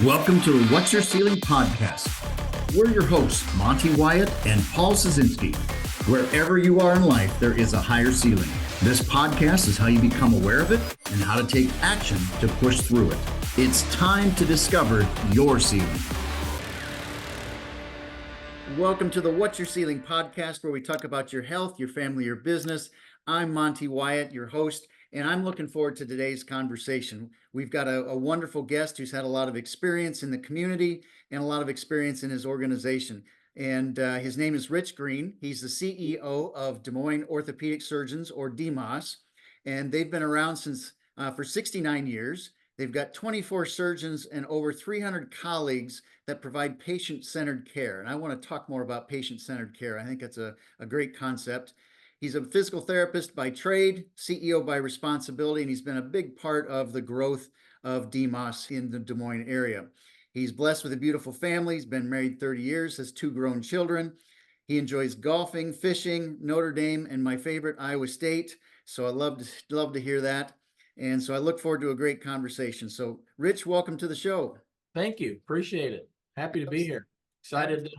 Welcome to the What's Your Ceiling podcast. We're your hosts, Monte Wyatt and Paul Szynski. Wherever you are in life, there is a higher ceiling. This podcast is how you become aware of it and how to take action to push through it. It's time to discover your ceiling. Welcome to the What's Your Ceiling podcast, where we talk about your health, your family, your business. I'm Monte Wyatt, your host, and I'm looking forward to today's conversation. We've got a wonderful guest who's had a lot of experience in the community and a lot of experience in his organization. And his name is Rich Green. He's the CEO of Des Moines Orthopedic Surgeons, or DMOS, and they've been around for 69 years. They've got 24 surgeons and over 300 colleagues that provide patient-centered care. And I want to talk more about patient-centered care. I think that's a great concept. He's a physical therapist by trade, CEO by responsibility, and he's been a big part of the growth of DMOS in the Des Moines area. He's blessed with a beautiful family. He's been married 30 years, has 2 grown children. He enjoys golfing, fishing, Notre Dame, and my favorite, Iowa State. So I love to hear that. And so I look forward to a great conversation. So Rich, welcome to the show. Thank you. Appreciate it. Happy to be here. Excited to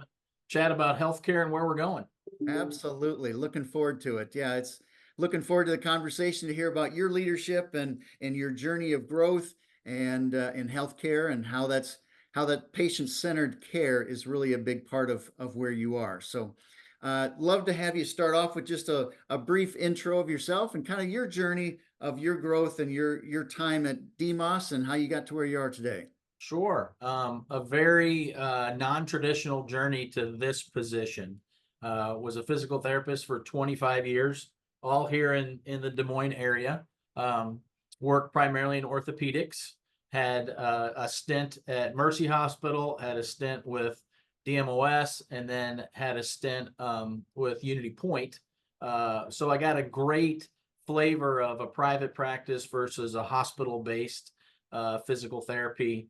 chat about healthcare and where we're going. Absolutely. Looking forward to it. Yeah, it's looking forward to the conversation to hear about your leadership and your journey of growth and in healthcare, and how that patient-centered care is really a big part of where you are. So love to have you start off with just a brief intro of yourself and kind of your journey of your growth and your time at DMOS and how you got to where you are today. Sure. A very non-traditional journey to this position. Was a physical therapist for 25 years, all here in the Des Moines area. Worked primarily in orthopedics, had a stint at Mercy Hospital, had a stint with DMOS, and then had a stint with Unity Point. So I got a great flavor of a private practice versus a hospital-based physical therapy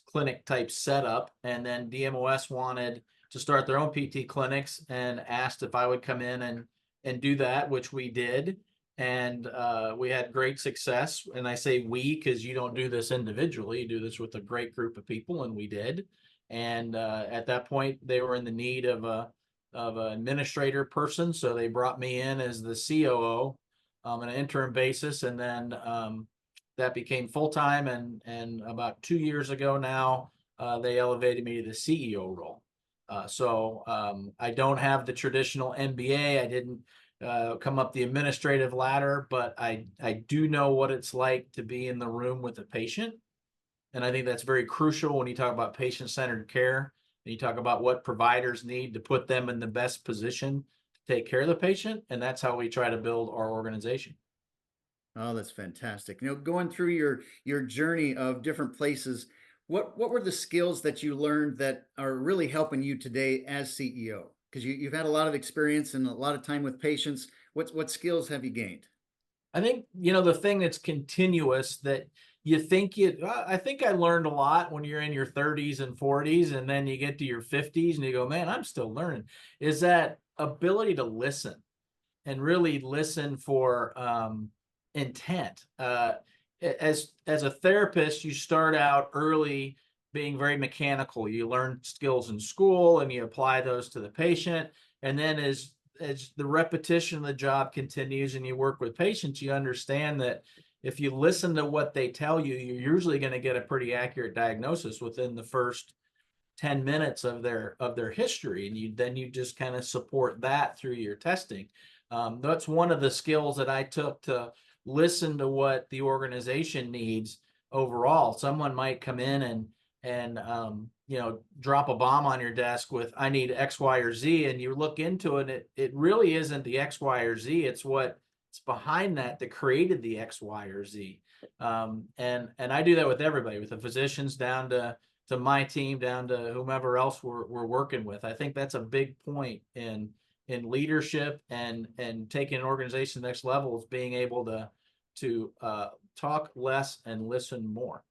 clinic type setup. And then DMOS wanted to start their own PT clinics and asked if I would come in and do that, which we did. And we had great success. And I say we because you don't do this individually, you do this with a great group of people, and we did. And at that point, they were in the need of an administrator person, so they brought me in as the COO on an interim basis, and then that became full-time. And about 2 years ago now, they elevated me to the CEO role. So I don't have the traditional MBA. I didn't come up the administrative ladder, but I do know what it's like to be in the room with a patient. And I think that's very crucial when you talk about patient-centered care and you talk about what providers need to put them in the best position to take care of the patient. And that's how we try to build our organization. Oh, that's fantastic. Going through your journey of different places, what were the skills that you learned that are really helping you today as CEO? Because you've had a lot of experience and a lot of time with patients. What skills have you gained? I think, the thing that's continuous that I think I learned a lot when you're in your 30s and 40s, and then you get to your 50s and you go, man, I'm still learning, is that ability to listen and really listen for intent. As a therapist, you start out early being very mechanical. You learn skills in school and you apply those to the patient. And then as the repetition of the job continues and you work with patients, you understand that if you listen to what they tell you, you're usually going to get a pretty accurate diagnosis within the first 10 minutes of their history. And then you just kind of support that through your testing. That's one of the skills that I took to listen to what the organization needs overall. Someone might come in and drop a bomb on your desk with, I need X, Y, or Z. And you look into it, it really isn't the X, Y, or Z. It's what's behind that created the X, Y, or Z. And I do that with everybody, with the physicians down to my team, down to whomever else we're working with. I think that's a big point in leadership and taking an organization to the next level, is being able to talk less and listen more.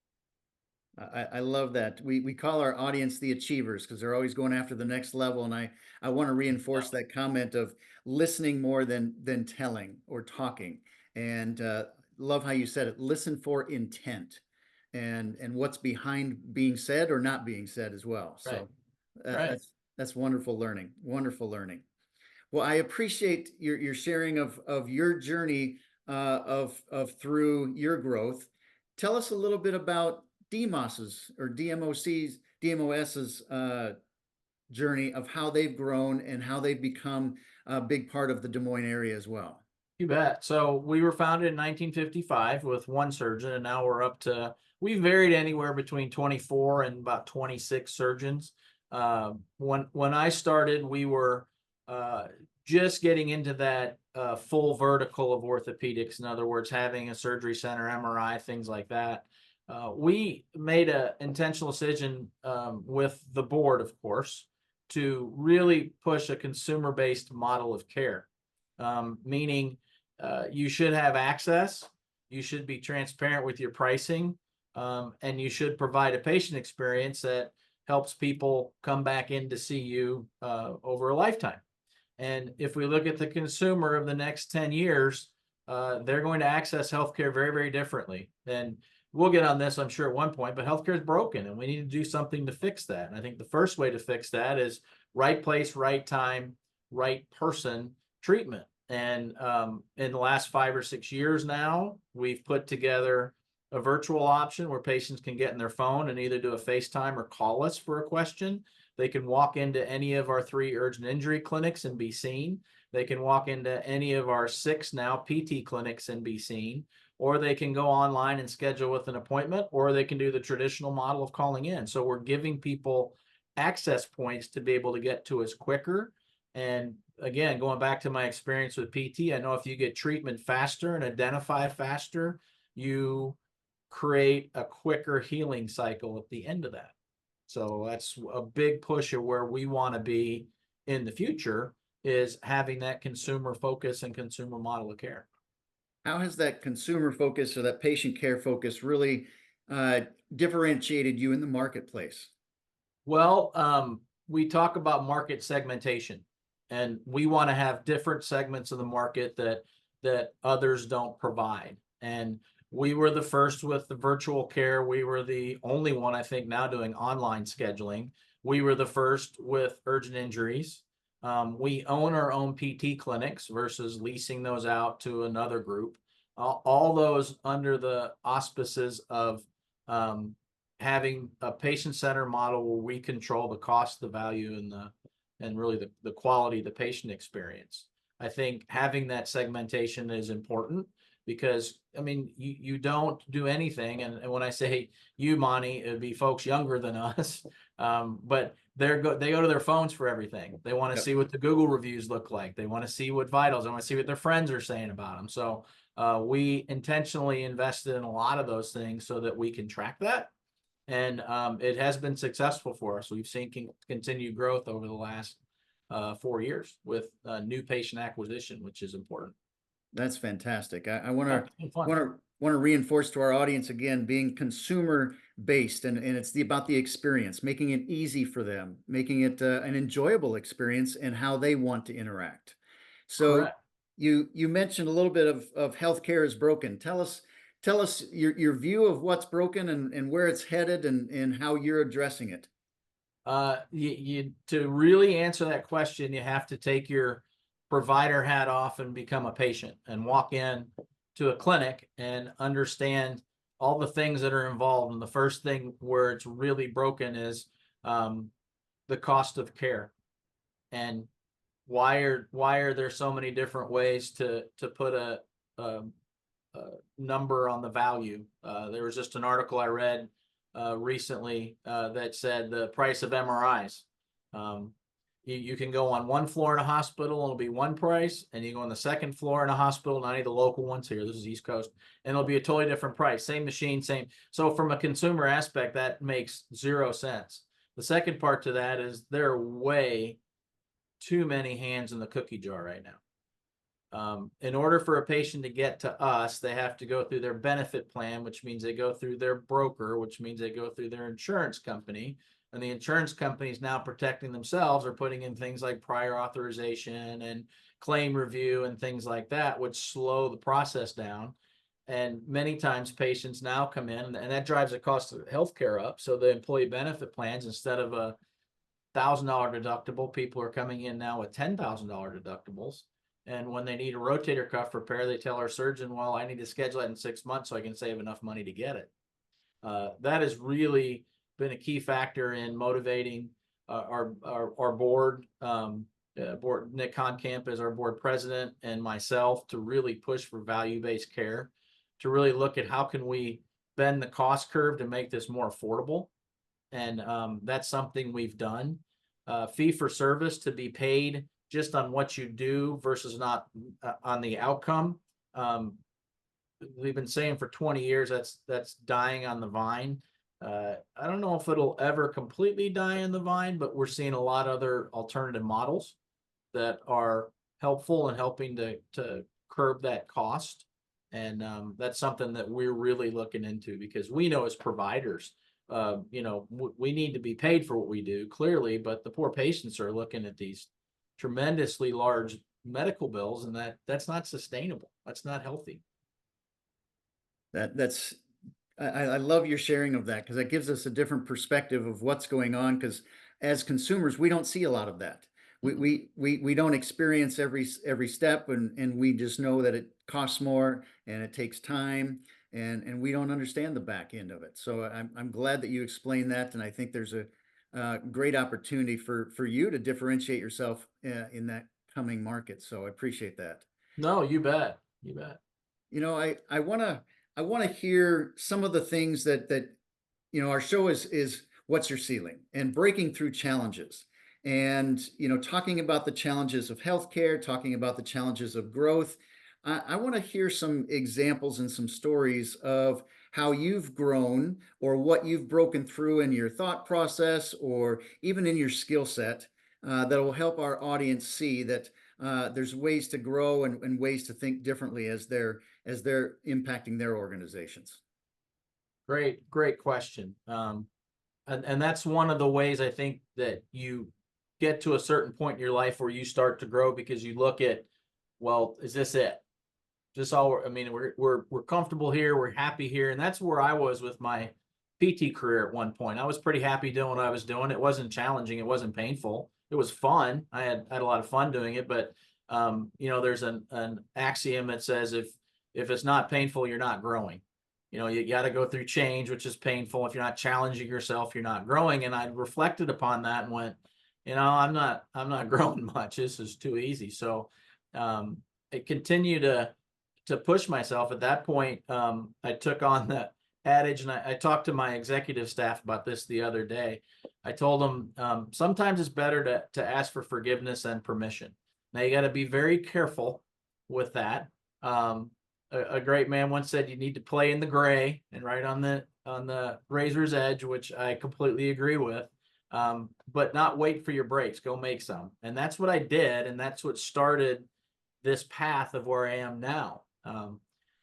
I love that. We call our audience the achievers because they're always going after the next level. And I want to reinforce that comment of listening more than telling or talking. And love how you said it. Listen for intent. and what's behind being said or not being said as well. Right. So Right. that's wonderful learning. Wonderful learning. Well, I appreciate your sharing of your journey of through your growth. Tell us a little bit about DMOS's or DMOS's journey of how they've grown and how they've become a big part of the Des Moines area as well. You bet. So we were founded in 1955 with one surgeon, and now we're up to, we varied anywhere between 24 and about 26 surgeons. When I started, we were just getting into that full vertical of orthopedics. In other words, having a surgery center, MRI, things like that. We made an intentional decision with the board, of course, to really push a consumer-based model of care, meaning you should have access, you should be transparent with your pricing, and you should provide a patient experience that helps people come back in to see you over a lifetime. And if we look at the consumer of the next 10 years, they're going to access healthcare very, very differently. And we'll get on this, I'm sure, at one point, but healthcare is broken and we need to do something to fix that. And I think the first way to fix that is right place, right time, right person treatment. And in the last 5 or 6 years now, we've put together a virtual option where patients can get in their phone and either do a FaceTime or call us for a question. They can walk into any of our 3 urgent injury clinics and be seen. They can walk into any of our 6 now PT clinics and be seen, or they can go online and schedule with an appointment, or they can do the traditional model of calling in. So we're giving people access points to be able to get to us quicker. And again, going back to my experience with PT, I know if you get treatment faster and identify faster, you create a quicker healing cycle at the end of that. So that's a big push of where we want to be in the future, is having that consumer focus and consumer model of care. How has that consumer focus or that patient care focus really uh, differentiated you in the marketplace? Well, we talk about market segmentation, and we want to have different segments of the market that others don't provide. And we were the first with the virtual care. We were the only one, I think, now doing online scheduling. We were the first with urgent injuries. We own our own PT clinics versus leasing those out to another group. All those under the auspices of having a patient-centered model where we control the cost, the value, and really the quality of the patient experience. I think having that segmentation is important because, I mean, you don't do anything. And when I say you, Monty, it'd be folks younger than us, but they go to their phones for everything. They want to Yep. see what the Google reviews look like. They want to see what vitals. They want to see what their friends are saying about them. So we intentionally invested in a lot of those things so that we can track that. And it has been successful for us. We've seen continued growth over the last 4 years with new patient acquisition, which is important. That's fantastic. I want Yeah, to it's been fun. want to reinforce to our audience again, being consumer based, and it's about the experience, making it easy for them, making it an enjoyable experience, and how they want to interact. So Correct. you mentioned a little bit of healthcare is broken. Tell us your view of what's broken and where it's headed and how you're addressing it. To really answer that question, you have to take your provider hat off and become a patient and walk in to a clinic and understand all the things that are involved. And the first thing where it's really broken is the cost of care. And why are there so many different ways to put a number on the value? There was just an article I read recently that said the price of MRIs. You can go on one floor in a hospital and it'll be one price, and you go on the second floor in a hospital, not any of the local ones here, this is East Coast, and it'll be a totally different price. Same machine, same. So from a consumer aspect, that makes 0 sense. The second part to that is there are way too many hands in the cookie jar right now. In order for a patient to get to us, they have to go through their benefit plan, which means they go through their broker, which means they go through their insurance company. And the insurance companies now protecting themselves are putting in things like prior authorization and claim review and things like that, which slow the process down. And many times patients now come in, and that drives the cost of healthcare up. So the employee benefit plans, instead of a $1,000 deductible, people are coming in now with $10,000 deductibles. And when they need a rotator cuff repair, they tell our surgeon, well, I need to schedule it in 6 months so I can save enough money to get it. That has really been a key factor in motivating our board. Nick Honkamp is our board president, and myself, to really push for value-based care, to really look at how can we bend the cost curve to make this more affordable. And that's something we've done. Fee for service, to be paid just on what you do versus not on the outcome. We've been saying for 20 years that's dying on the vine. I don't know if it'll ever completely die on the vine, but we're seeing a lot of other alternative models that are helpful in helping to curb that cost. And that's something that we're really looking into, because we know as providers, we need to be paid for what we do, clearly, but the poor patients are looking at these tremendously large medical bills, and that's not sustainable. That's not healthy. I love your sharing of that, because that gives us a different perspective of what's going on. Because as consumers, we don't see a lot of that. We don't experience every step, and we just know that it costs more and it takes time, and we don't understand the back end of it. So I'm glad that you explained that, and I think there's a great opportunity for you to differentiate yourself in that coming market. So I appreciate that. No, you bet. You bet. I want to hear some of the things that our show is what's your ceiling, and breaking through challenges, and talking about the challenges of healthcare, talking about the challenges of growth. I want to hear some examples and some stories of how you've grown, or what you've broken through in your thought process, or even in your skill set, that will help our audience see that there's ways to grow, and ways to think differently as they're impacting their organizations. Great question. And that's one of the ways I think that you get to a certain point in your life where you start to grow, because you look at, well, is this it? Just all, I mean, we're comfortable here, we're happy here. And that's where I was with my PT career at one point. I was pretty happy doing what I was doing. It wasn't challenging, it wasn't painful. It was fun. I had a lot of fun doing it, but there's an axiom that says if it's not painful, you're not growing. You got to go through change, which is painful. If you're not challenging yourself, you're not growing. And I reflected upon that and went, I'm not growing much. This is too easy. So I continued to push myself. At that point, I took on the adage, and I talked to my executive staff about this the other day. I told them sometimes it's better to ask for forgiveness than permission. Now you got to be very careful with that. A great man once said you need to play in the gray and right on the razor's edge, which I completely agree with. But not wait for your breaks. Go make some. And that's what I did, and that's what started this path of where I am now.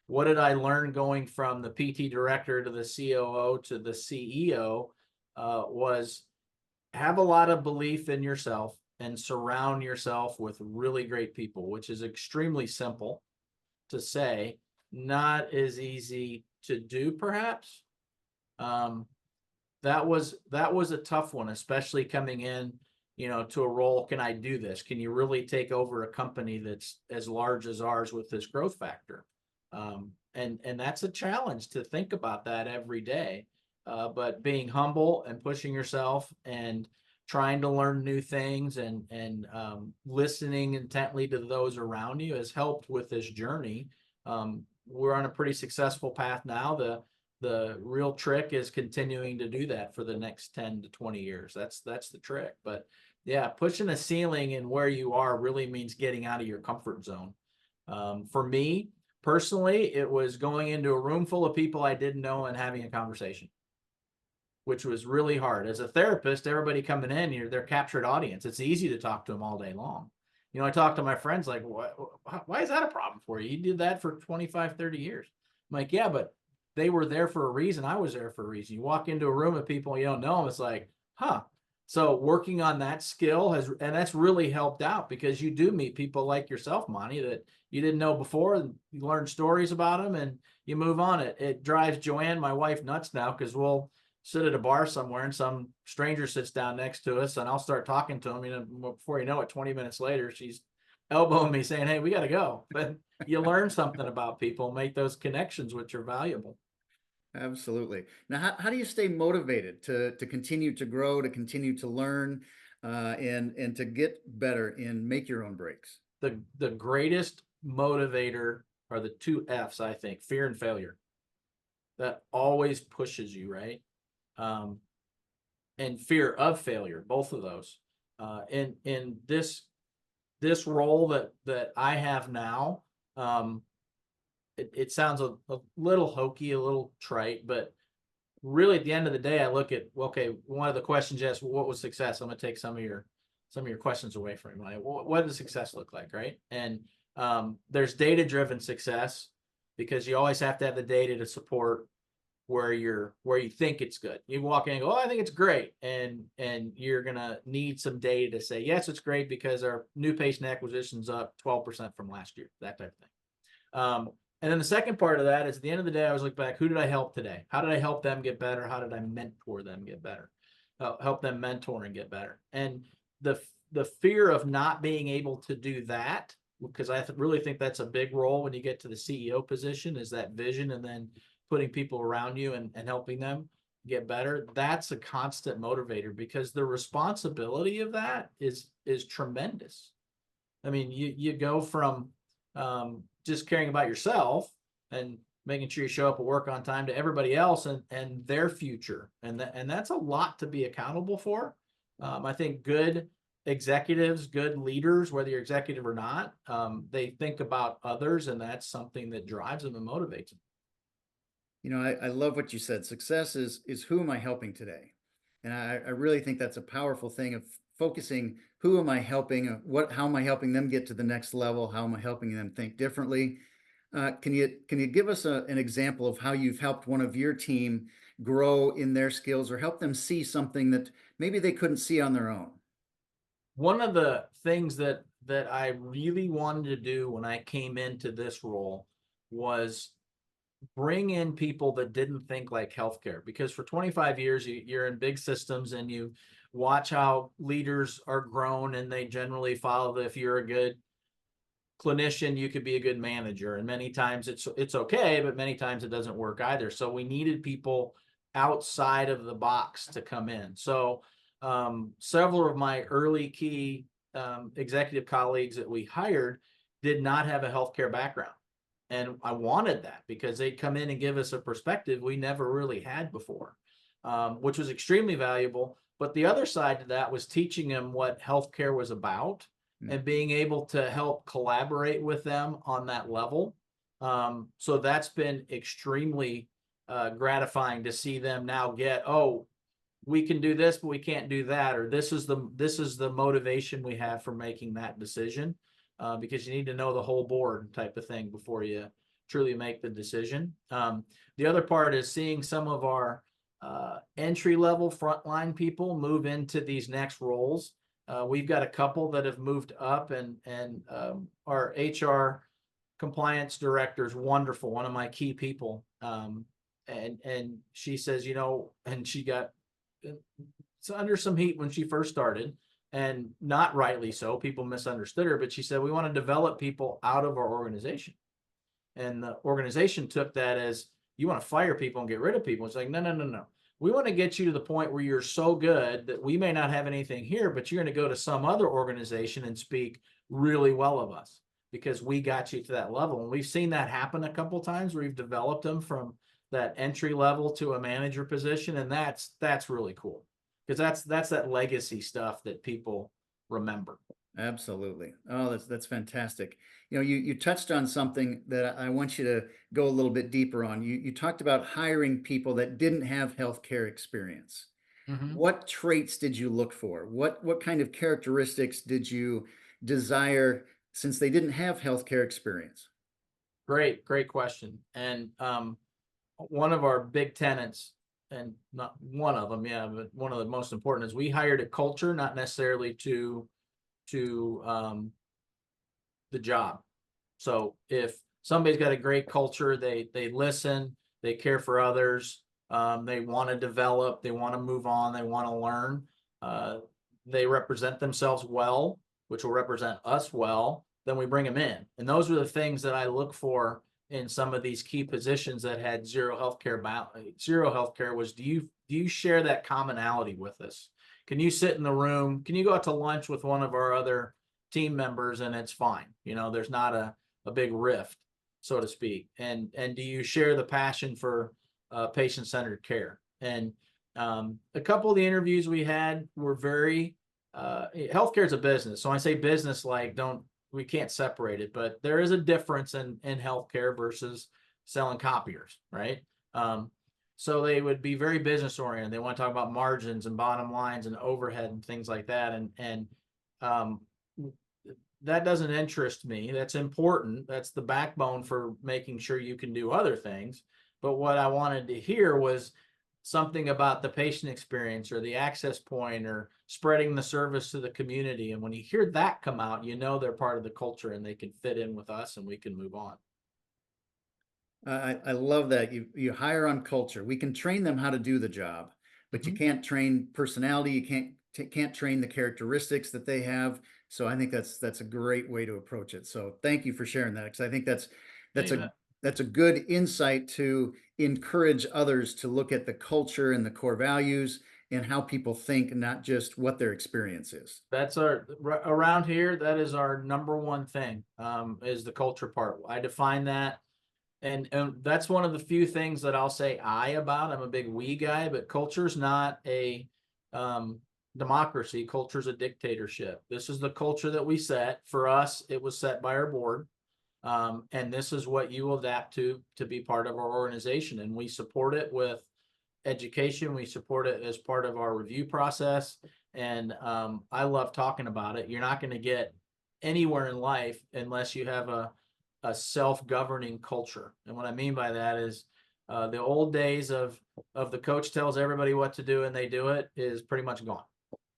What did I learn going from the PT director to the COO to the CEO? Was have a lot of belief in yourself and surround yourself with really great people, which is extremely simple to say, not as easy to do, perhaps. That was a tough one, especially coming in, to a role. Can I do this? Can you really take over a company that's as large as ours with this growth factor? And that's a challenge to think about that every day. But being humble and pushing yourself and trying to learn new things and listening intently to those around you has helped with this journey. We're on a pretty successful path now. The real trick is continuing to do that for the next 10 to 20 years. That's the trick. But yeah, pushing a ceiling in where you are really means getting out of your comfort zone. For me personally, it was going into a room full of people I didn't know and having a conversation, which was really hard. As a therapist, everybody coming in, they're captured audience. It's easy to talk to them all day long. I talk to my friends like, why is that a problem for you? You did that for 25, 30 years. I'm like, yeah, but they were there for a reason. I was there for a reason. You walk into a room of people you don't know them, it's like, huh. So working on that skill and that's really helped out, because you do meet people like yourself, Monty, that you didn't know before, and you learn stories about them, and you move on. It drives Joanne, my wife, nuts now, because we'll sit at a bar somewhere and some stranger sits down next to us and I'll start talking to him. Before you know it, 20 minutes later, she's elbowing me saying, "Hey, we got to go." But you learn something about people, make those connections, which are valuable. Absolutely. Now, how do you stay motivated to continue to grow, to continue to learn, and to get better and make your own breaks? The greatest motivator are the two F's, I think: fear and failure. That always pushes you, right? Um, and fear of failure, both of those. In this role that I have now, it sounds a little hokey, a little trite, but really at the end of the day, I look at, okay, one of the questions you asked, what was success? I'm going to take some of your questions away from you. Like, what does success look like, right? And there's data-driven success, because you always have to have the data to support where you think it's good. You walk in and go, "Oh, I think it's great," and you're gonna need some data to say, "Yes, it's great because our new patient acquisition's up 12% from last year," that type of thing. And then the second part of that is, at the end of the day, I always look back: who did I help today? How did I help them get better? How did I mentor them get better? Help them mentor and get better. And the fear of not being able to do that, because I really think that's a big role when you get to the CEO position, is that vision, and then putting people around you and helping them get better. That's a constant motivator, because the responsibility of that is tremendous. I mean, you go from just caring about yourself and making sure you show up at work on time, to everybody else and their future, and that's a lot to be accountable for. I think good executives, good leaders, whether you're executive or not, they think about others, and that's something that drives them and motivates them. I love what you said. Success is who am I helping today? And I really think that's a powerful thing of focusing: who am I helping? How am I helping them get to the next level? How am I helping them think differently? Can you give us an example of how you've helped one of your team grow in their skills, or help them see something that maybe they couldn't see on their own? One of the things that I really wanted to do when I came into this role was bring in people that didn't think like healthcare, because for 25 years you're in big systems and you watch how leaders are grown, and they generally follow that if you're a good clinician, you could be a good manager, and many times it's okay, but many times it doesn't work either. So we needed people outside of the box to come in. So several of my early key executive colleagues that we hired did not have a healthcare background. And I wanted that, because they'd come in and give us a perspective we never really had before, which was extremely valuable. But the other side to that was teaching them what healthcare was about, and being able to help collaborate with them on that level. So that's been extremely gratifying to see them now get, "Oh, we can do this, but we can't do that," or this is the motivation we have for making that decision, because you need to know the whole board type of thing before you truly make the decision. The other part is seeing some of our entry level frontline people move into these next roles. We've got a couple that have moved up, and our HR compliance director is wonderful, one of my key people. And she says, and she got under some heat when she first started, and not rightly so. People misunderstood her, but she said, "We want to develop people out of our organization." And the organization took that as, "You want to fire people and get rid of people." It's like, no, no, no, no. We want to get you to the point where you're so good that we may not have anything here, but you're going to go to some other organization and speak really well of us, because we got you to that level. And we've seen that happen a couple of times, where we've developed them from that entry level to a manager position. And that's really cool, because that's that legacy stuff that people remember. Absolutely. Oh, that's fantastic. You touched on something that I want you to go a little bit deeper on. You talked about hiring people that didn't have healthcare experience. Mm-hmm. What traits did you look for? What kind of characteristics did you desire, since they didn't have healthcare experience? Great question. And one of our big tenants, and not one of them, yeah, but one of the most important, is we hired a culture, not necessarily to the job. So if somebody's got a great culture, they listen, they care for others, they want to develop, they want to move on, they want to learn, uh, they represent themselves well, which will represent us well, then we bring them in. And those are the things that I look for in some of these key positions that had zero healthcare. Was, do you share that commonality with us? Can you sit in the room? Can you go out to lunch with one of our other team members and it's fine? There's not a big rift, so to speak. And do you share the passion for patient-centered care? And a couple of the interviews we had were very healthcare is a business. So when I say business, like, we can't separate it, but there is a difference in healthcare versus selling copiers, right? So they would be very business oriented. They want to talk about margins and bottom lines and overhead and things like that. And um, that doesn't interest me. That's important. That's the backbone for making sure you can do other things. But what I wanted to hear was something about the patient experience or the access point or spreading the service to the community. And when you hear that come out, they're part of the culture and they can fit in with us and we can move on. I love that you hire on culture. We can train them how to do the job, but you can't train personality. You can't train the characteristics that they have. So I think that's a great way to approach it. So thank you for sharing that, because I think that's a Amen. that's a good insight to encourage others to look at the culture and the core values and how people think, not just what their experience is. That's around here. That is our number one thing, is the culture part. I define that. And that's one of the few things that I'll say about. I'm a big we guy, but culture's not a democracy. Culture's a dictatorship. This is the culture that we set. For us, it was set by our board. And this is what you adapt to be part of our organization. And we support it with education. We support it as part of our review process. And I love talking about it. You're not going to get anywhere in life unless you have a self-governing culture. And what I mean by that is the old days of the coach tells everybody what to do and they do it is pretty much gone.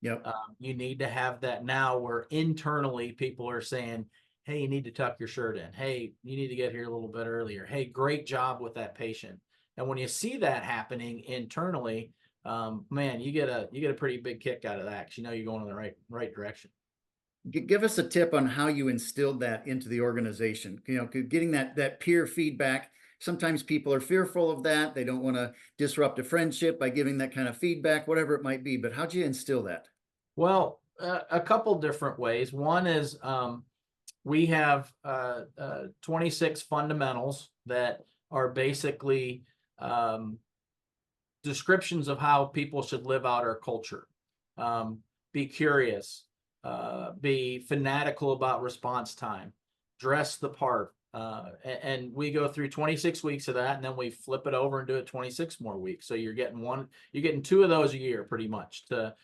Yep. You need to have that now where internally people are saying, hey, you need to tuck your shirt in. Hey, you need to get here a little bit earlier. Hey, great job with that patient. And when you see that happening internally, man, you get a pretty big kick out of that, because you're going in the right direction. Give us a tip on how you instilled that into the organization. Getting that peer feedback. Sometimes people are fearful of that. They don't want to disrupt a friendship by giving that kind of feedback, whatever it might be. But how'd you instill that? Well, a couple different ways. One is we have 26 fundamentals that are basically descriptions of how people should live out our culture. Be curious, be fanatical about response time, dress the part. And we go through 26 weeks of that, and then we flip it over and do it 26 more weeks. So you're getting 2 of those a year pretty much to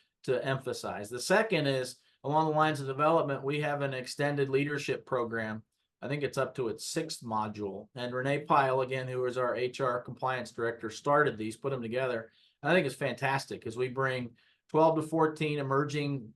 emphasize. The second is along the lines of development. We have an extended leadership program. I think it's up to its 6th module. And Renee Pyle, again, who is our HR compliance director, started these, put them together. And I think it's fantastic because we bring 12 to 14 emerging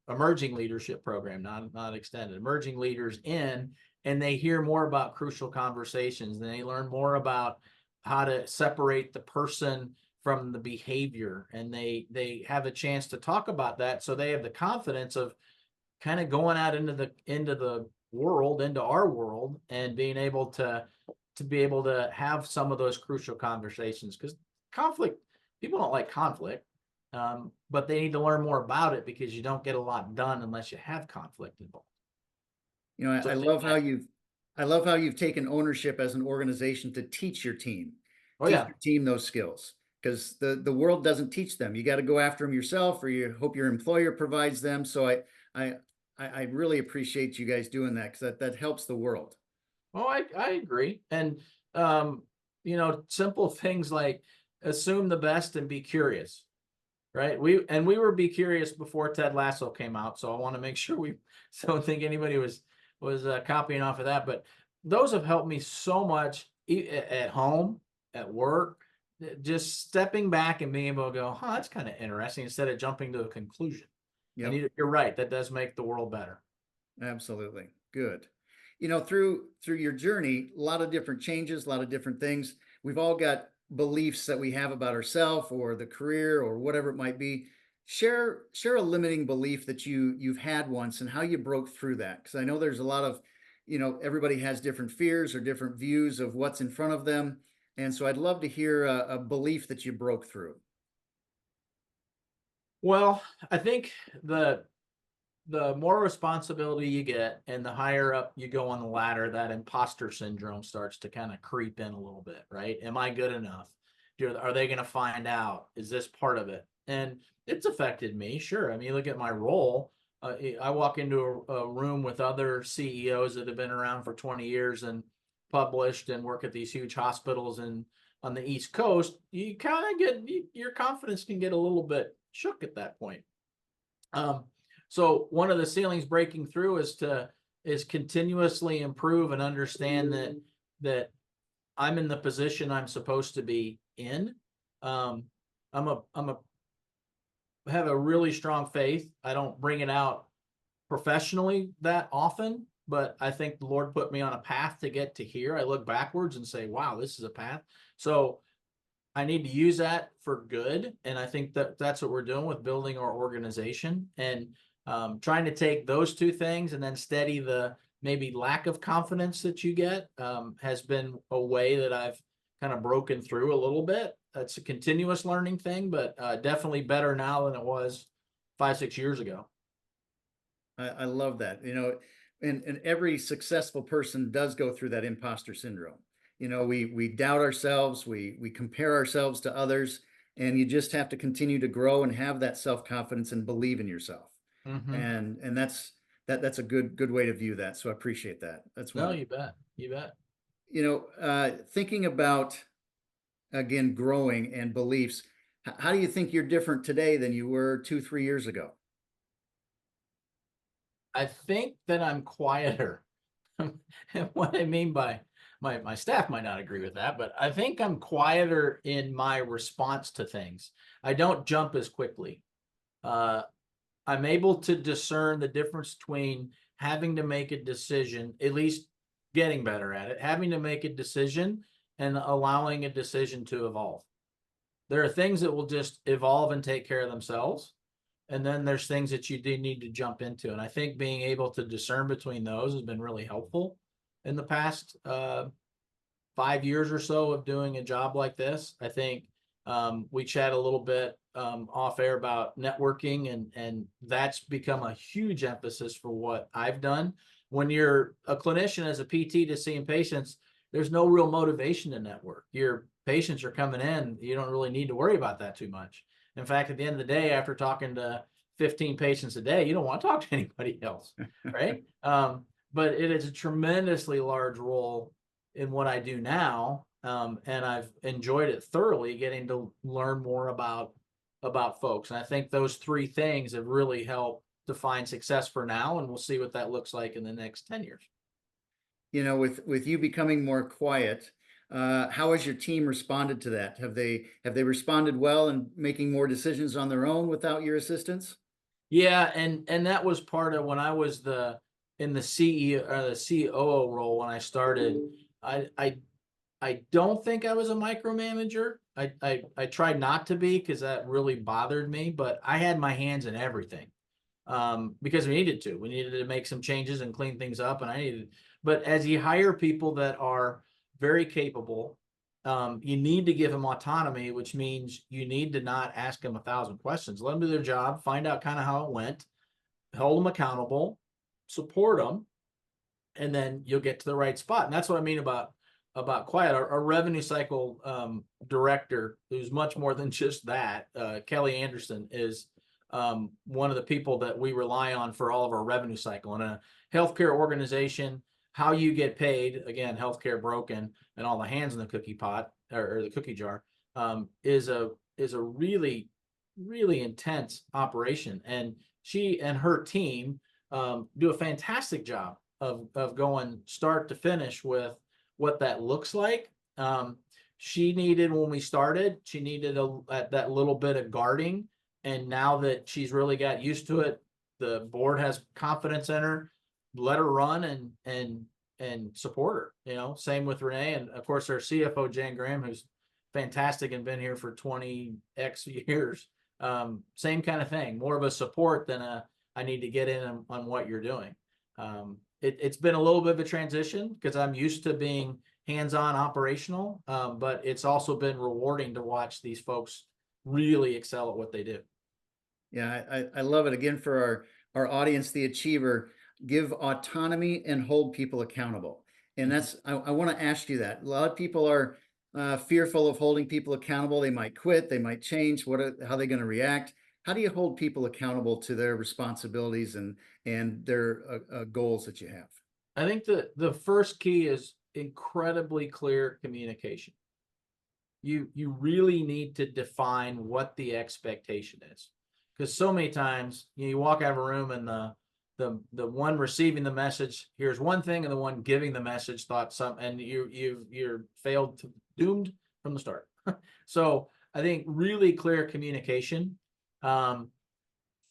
leadership program, not extended, emerging leaders in, and they hear more about crucial conversations, and they learn more about how to separate the person from the behavior, and they have a chance to talk about that, so they have the confidence of kind of going out into the world, into our world, and being able to have some of those crucial conversations. Because conflict, people don't like conflict, but they need to learn more about it, because you don't get a lot done unless you have conflict involved. I love how you've taken ownership as an organization to teach your team, your team those skills, because the world doesn't teach them. You got to go after them yourself, or you hope your employer provides them. So I really appreciate you guys doing that, because that helps the world. Oh, I agree. And simple things like assume the best and be curious. Right. We were be curious before Ted Lasso came out. So I want to make sure don't think anybody was copying off of that. But those have helped me so much at home, at work, just stepping back and being able to go, that's kind of interesting, instead of jumping to a conclusion. Yep. And you're right. That does make the world better. Absolutely. Good. through your journey, a lot of different changes, a lot of different things. We've all got beliefs that we have about ourselves or the career or whatever it might be. Share a limiting belief that you've had once and how you broke through that. Because I know there's a lot of, everybody has different fears or different views of what's in front of them. And so I'd love to hear a belief that you broke through. Well, I think the more responsibility you get and the higher up you go on the ladder, that imposter syndrome starts to kind of creep in a little bit, right? Am I good enough? Are they going to find out? Is this part of it? And it's affected me, sure. I mean, look at my role. I walk into a room with other CEOs that have been around for 20 years and published and work at these huge hospitals and on the East Coast. You kind of your confidence can get a little bit shook at that point. So one of the ceilings breaking through is continuously improve and understand that I'm in the position I'm supposed to be in. Have a really strong faith. I don't bring it out professionally that often, but I think the Lord put me on a path to get to here. I look backwards and say, wow, this is a path. So I need to use that for good. And I think that's what we're doing with building our organization and trying to take those two things and then steady the maybe lack of confidence that you get has been a way that I've kind of broken through a little bit. It's a continuous learning thing, but definitely better now than it was 5-6 years ago. I love that. And every successful person does go through that imposter syndrome. We doubt ourselves, we compare ourselves to others, and you just have to continue to grow and have that self-confidence and believe in yourself. Mm-hmm. And that's a good way to view that. So I appreciate that. That's No, wonderful. you bet. Thinking about again growing and beliefs, how do you think you're different today than you were 2-3 years ago? I think that I'm quieter. And what I mean by my staff might not agree with that, but I think I'm quieter in my response to things. I don't jump as quickly. I'm able to discern the difference between having to make a decision, at least getting better at it, having to make a decision and allowing a decision to evolve. There are things that will just evolve and take care of themselves. And then there's things that you do need to jump into. And I think being able to discern between those has been really helpful in the past 5 years or so of doing a job like this. I think we chat a little bit off air about networking, and that's become a huge emphasis for what I've done. When you're a clinician as a PT to seeing patients, there's no real motivation to network. Your patients are coming in. You don't really need to worry about that too much. In fact, at the end of the day, after talking to 15 patients a day, you don't want to talk to anybody else, right? But it is a tremendously large role in what I do now, and I've enjoyed it thoroughly, getting to learn more about folks. And I think those three things have really helped define success for now, and we'll see what that looks like in the next 10 years. With you becoming more quiet, how has your team responded to that? Have they responded well and making more decisions on their own without your assistance? Yeah, and that was part of when I was in the CEO or the COO role when I started. I don't think I was a micromanager. I tried not to be because that really bothered me, but I had my hands in everything because we needed to. We needed to make some changes and clean things up, and I needed. But as you hire people that are very capable, you need to give them autonomy, which means you need to not ask them 1,000 questions. Let them do their job, find out kind of how it went, hold them accountable, support them, and then you'll get to the right spot. And that's what I mean about quiet. Our revenue cycle director, who's much more than just that, Kelly Anderson, is one of the people that we rely on for all of our revenue cycle. In a healthcare organization, how you get paid, again, healthcare broken, and all the hands in the cookie pot or the cookie jar, is a really, really intense operation. And she and her team do a fantastic job of going start to finish with what that looks like. She needed, when we started, she needed that little bit of guarding. And now that she's really got used to it, the board has confidence in her. Let her run and and support her. Same with Renee, and of course our CFO Jan Graham, who's fantastic and been here for 20x years. Same kind of thing, more of a support than I need to get in on what you're doing. It's been a little bit of a transition because I'm used to being hands-on operational, but it's also been rewarding to watch these folks really excel at what they do. Yeah, I love it. Again, for our audience, the achiever, give autonomy and hold people accountable. And I want to ask you that. A lot of people are fearful of holding people accountable. They might quit, they might change. How are they going to react? How do you hold people accountable to their responsibilities and their goals that you have? I think the first key is incredibly clear communication. You really need to define what the expectation is, because so many times you walk out of a room and the one receiving the message here's one thing, and the one giving the message thought some, and you're failed to doomed from the start. So I think really clear communication,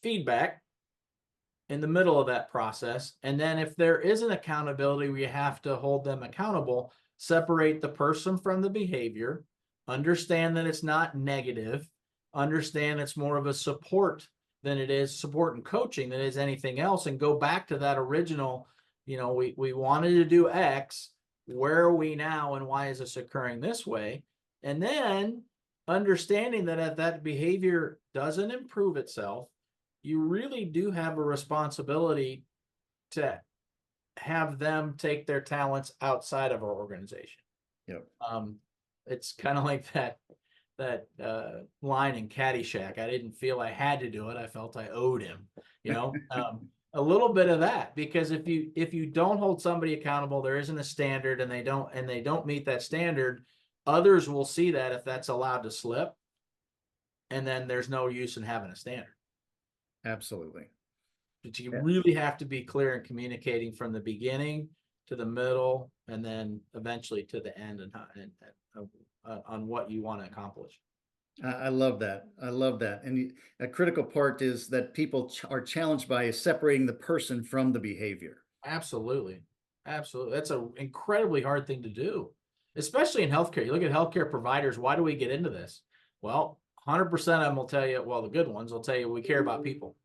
feedback in the middle of that process, and then if there is an accountability where you have to hold them accountable, separate the person from the behavior, understand that it's not negative, understand it's more of a support than it is support and coaching than it is anything else, and go back to that original, we wanted to do X, where are we now and why is this occurring this way? And then understanding that if that behavior doesn't improve itself, you really do have a responsibility to have them take their talents outside of our organization. Yep. It's kind of like that line in Caddyshack. I didn't feel I had to do it. I felt I owed him, a little bit of that, because if you don't hold somebody accountable, there isn't a standard, and they don't meet that standard, others will see that if that's allowed to slip, and then there's no use in having a standard. Absolutely. But you really have to be clear in communicating from the beginning to the middle, and then eventually to the end, and on what you want to accomplish. I love that. I love that. And a critical part is that people are challenged by separating the person from the behavior. Absolutely. Absolutely. That's an incredibly hard thing to do, especially in healthcare. You look at healthcare providers, why do we get into this? Well, 100% of them will tell you, well, the good ones will tell you we care about people.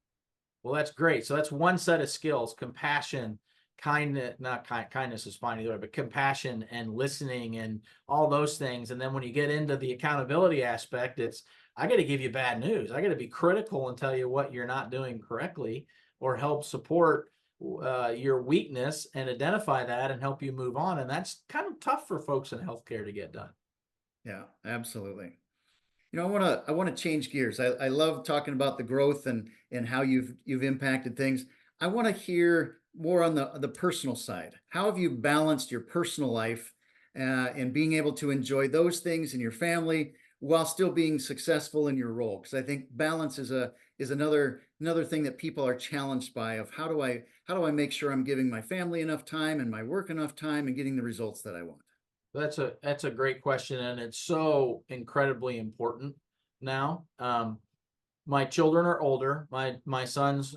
Well, that's great. So that's one set of skills: compassion, kindness, kindness is fine either, but compassion and listening and all those things. And then when you get into the accountability aspect, it's, I got to give you bad news. I got to be critical and tell you what you're not doing correctly, or help support your weakness and identify that and help you move on. And that's kind of tough for folks in healthcare to get done. Yeah, absolutely. I want to change gears. I love talking about the growth and how you've impacted things. I want to hear more on the personal side. How have you balanced your personal life and being able to enjoy those things in your family while still being successful in your role? Because I think balance is another thing that people are challenged by, of how do I make sure I'm giving my family enough time and my work enough time and getting the results that I want? That's a great question, and it's so incredibly important now. My children are older. My son's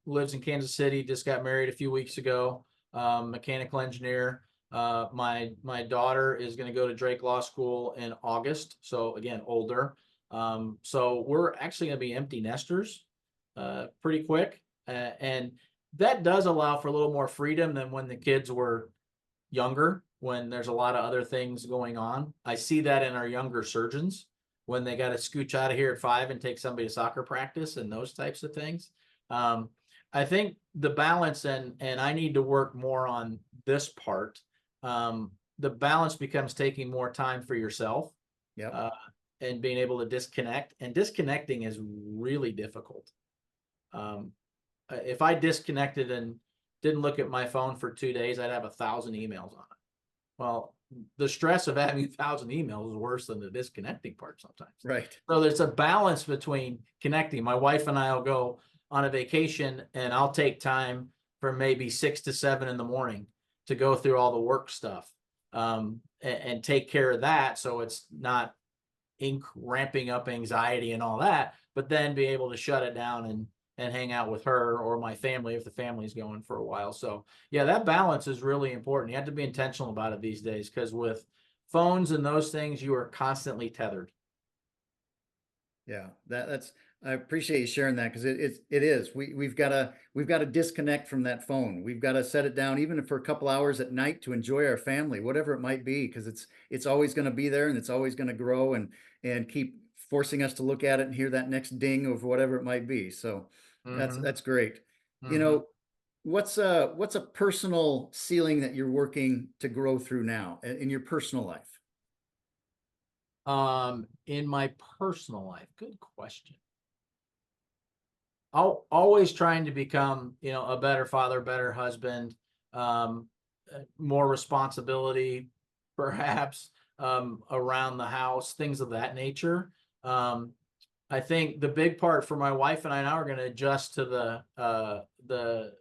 lives in Kansas City, just got married a few weeks ago, mechanical engineer. My daughter is going to go to Drake Law School in August, so again, older. So we're actually going to be empty nesters pretty quick, and that does allow for a little more freedom than when the kids were younger, when there's a lot of other things going on. I see that in our younger surgeons, when they got to scooch out of here at 5 and take somebody to soccer practice and those types of things. I think the balance, and I need to work more on this part. The balance becomes taking more time for yourself. Yeah. And being able to disconnect, and disconnecting is really difficult. If I disconnected and didn't look at my phone for 2 days, I'd have 1,000 emails on it. Well, the stress of having 1,000 emails is worse than the disconnecting part sometimes. Right. So there's a balance between connecting. My wife and I will go on a vacation, and I'll take time from maybe 6 to 7 in the morning to go through all the work stuff, and take care of that, so it's not ramping up anxiety and all that, but then be able to shut it down and hang out with her or my family if the family's going for a while. So yeah, that balance is really important. You have to be intentional about it these days, because with phones and those things, you are constantly tethered. Yeah, that's I appreciate you sharing that because it is. We've got to disconnect from that phone. We've got to set it down even for a couple hours at night to enjoy our family, whatever it might be, because it's always going to be there and it's always going to grow and keep forcing us to look at it and hear that next ding of whatever it might be. So Mm-hmm. that's great. You Mm-hmm. know, what's a personal ceiling that you're working to grow through now in your personal life? In my personal life, good question. Always trying to become, a better father, better husband, more responsibility, perhaps, around the house, things of that nature. Um, I think the big part for my wife and I now are going to adjust to the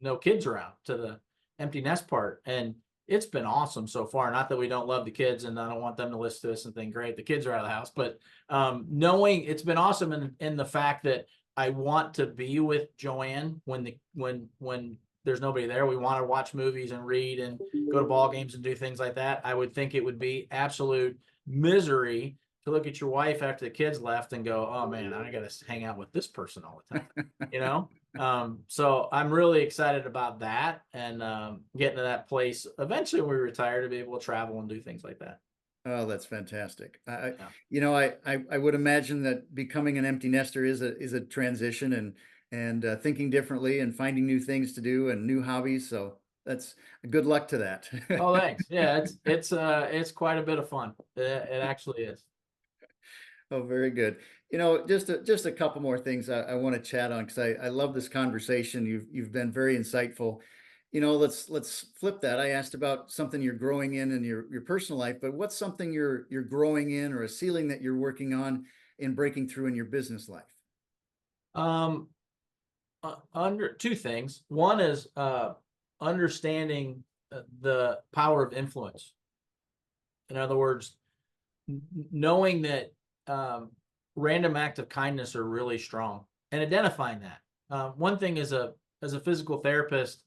no kids around, to the empty nest part. And it's been awesome so far. Not that we don't love the kids and I don't want them to listen to this and think, great, the kids are out of the house, but knowing it's been awesome in the fact that I want to be with Joanne when there's nobody there. We want to watch movies and read and go to ball games and do things like that. I would think it would be absolute misery to look at your wife after the kids left and go, oh man, I got to hang out with this person all the time, you know? So I'm really excited about that, and getting to that place eventually when we retire to be able to travel and do things like that. Oh, that's fantastic. Yeah. I would imagine that becoming an empty nester is a transition and thinking differently and finding new things to do and new hobbies. So that's good luck to that. Oh, thanks. Yeah, it's quite a bit of fun. It actually is. Oh, very good. Just a couple more things I want to chat on because I love this conversation. You've been very insightful. Let's flip that. I asked about something you're growing in your personal life, but what's something you're growing in or a ceiling that you're working on in breaking through in your business life? Um, Under two things. One is understanding the power of influence. In other words, knowing that random acts of kindness are really strong and identifying that. One thing as a physical therapist,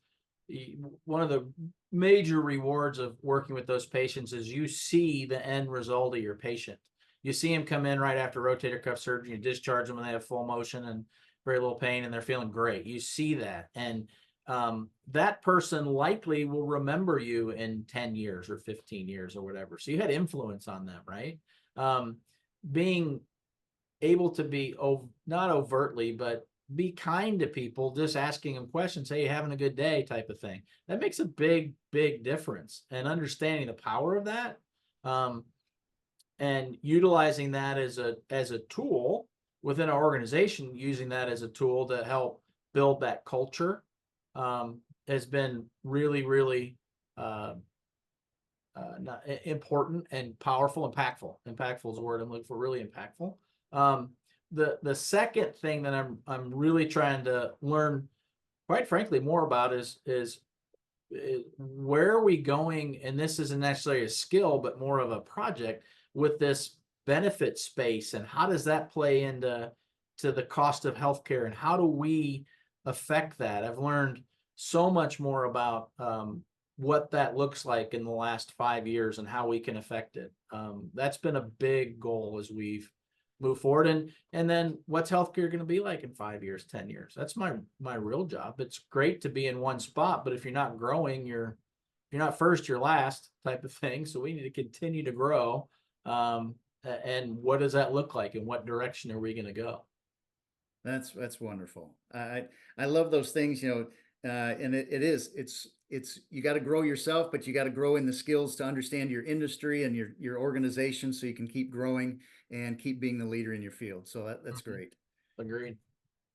one of the major rewards of working with those patients is you see the end result of your patient. You see them come in right after rotator cuff surgery, you discharge them when they have full motion and very little pain and they're feeling great. You see that. And that person likely will remember you in 10 years or 15 years or whatever. So you had influence on them, right? Um, Being able to be not overtly, but be kind to people, just asking them questions, hey, you having a good day type of thing. That makes a big difference. And understanding the power of that, um, and utilizing that as a tool within an organization, using that as a tool to help build that culture, has been really uh, important and powerful. Impactful is the word I'm looking for. Really impactful. um, the second thing that I'm really trying to learn, quite frankly, more about is where are we going, and this isn't necessarily a skill but more of a project with this benefit space, and how does that play into the cost of healthcare, and how do we affect that? I've learned so much more about what that looks like in the last 5 years and how we can affect it. That's been a big goal as we've moved forward. And then what's healthcare going to be like in 5 years, 10 years? That's my real job. It's great to be in one spot, but if you're not growing, you're not first, you're last type of thing. So we need to continue to grow. And what does that look like, and what direction are we going to go? That's wonderful. I love those things, and it's you got to grow yourself, but you got to grow in the skills to understand your industry and your organization so you can keep growing and keep being the leader in your field. So that's Mhm. great. Agreed.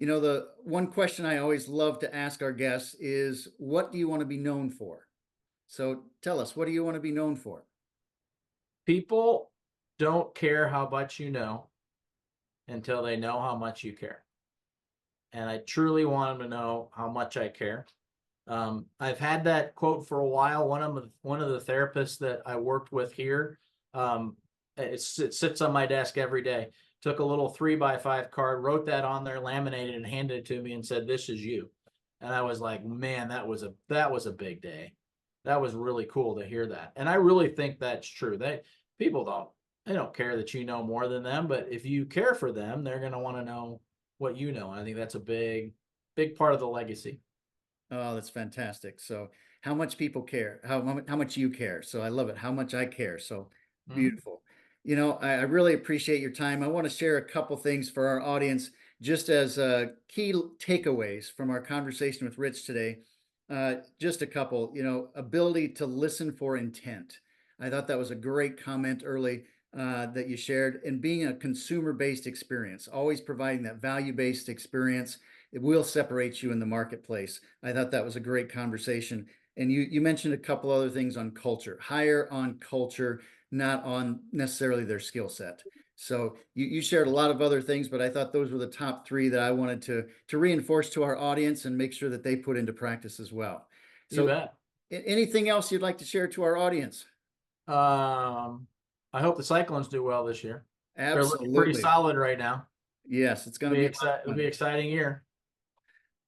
The one question I always love to ask our guests is, what do you want to be known for? So tell us, what do you want to be known for? People don't care how much you know until they know how much you care. And I truly want them to know how much I care. I've had that quote for a while. One of the therapists that I worked with here, it sits on my desk every day. took a little 3x5 card, wrote that on there, laminated, and handed it to me and said, "This is you." And I was like, man, that was a big day. That was really cool to hear that. And I really think that's true. People don't care that you know more than them, but if you care for them, they're going to want to know what you know. And I think that's a big part of the legacy. Oh, that's fantastic. So how much people care, how much you care. So I love it. How much I care. So Mhm. beautiful. I really appreciate your time. I want to share a couple things for our audience, just as key takeaways from our conversation with Rich today. Just a couple, ability to listen for intent. I thought that was a great comment early that you shared, and being a consumer-based experience, always providing that value-based experience. It will separate you in the marketplace. I thought that was a great conversation. And you mentioned a couple other things on culture. Hire on culture, not on necessarily their skill set. So you shared a lot of other things, but I thought those were the top three that I wanted to reinforce to our audience and make sure that they put into practice as well. You So bet. anything else you'd like to share to our audience? Um, I hope the Cyclones do well this year. They're looking pretty Absolutely. solid right now. Yes, it's going to be a lot of It'll be fun. exciting year.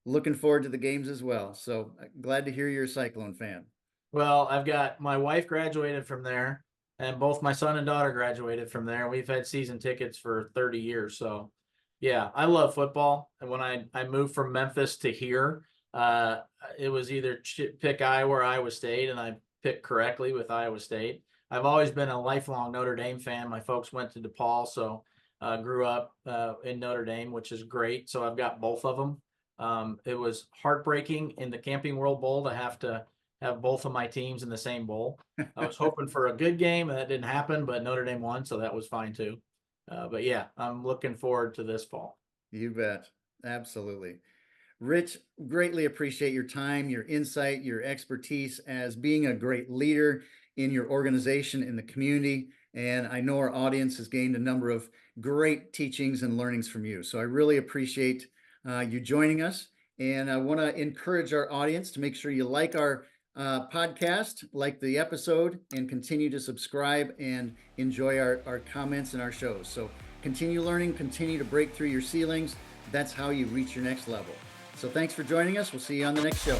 Looking forward to the games as well. So glad to hear you're a Cyclone fan. Well, I've got my wife graduated from there, and both my son and daughter graduated from there. We've had season tickets for 30 years. So, yeah, I love football. And when I moved from Memphis to here, uh, it was either pick Iowa or Iowa State, and I picked correctly with Iowa State. I've always been a lifelong Notre Dame fan. My folks went to DePaul, so grew up in Notre Dame, which is great. So I've got both of them. It was heartbreaking in the Camping World Bowl to have both of my teams in the same bowl. I was hoping for a good game, and that didn't happen, but Notre Dame won, so that was fine too. But yeah, I'm looking forward to this fall. You bet. Absolutely. Rich, greatly appreciate your time, your insight, your expertise as being a great leader in your organization, in the community. And I know our audience has gained a number of great teachings and learnings from you. So I really appreciate you joining us. And I want to encourage our audience to make sure you like our podcast, like the episode, and continue to subscribe and enjoy our comments and our shows. So continue learning, continue to break through your ceilings. That's how you reach your next level. So thanks for joining us. We'll see you on the next show.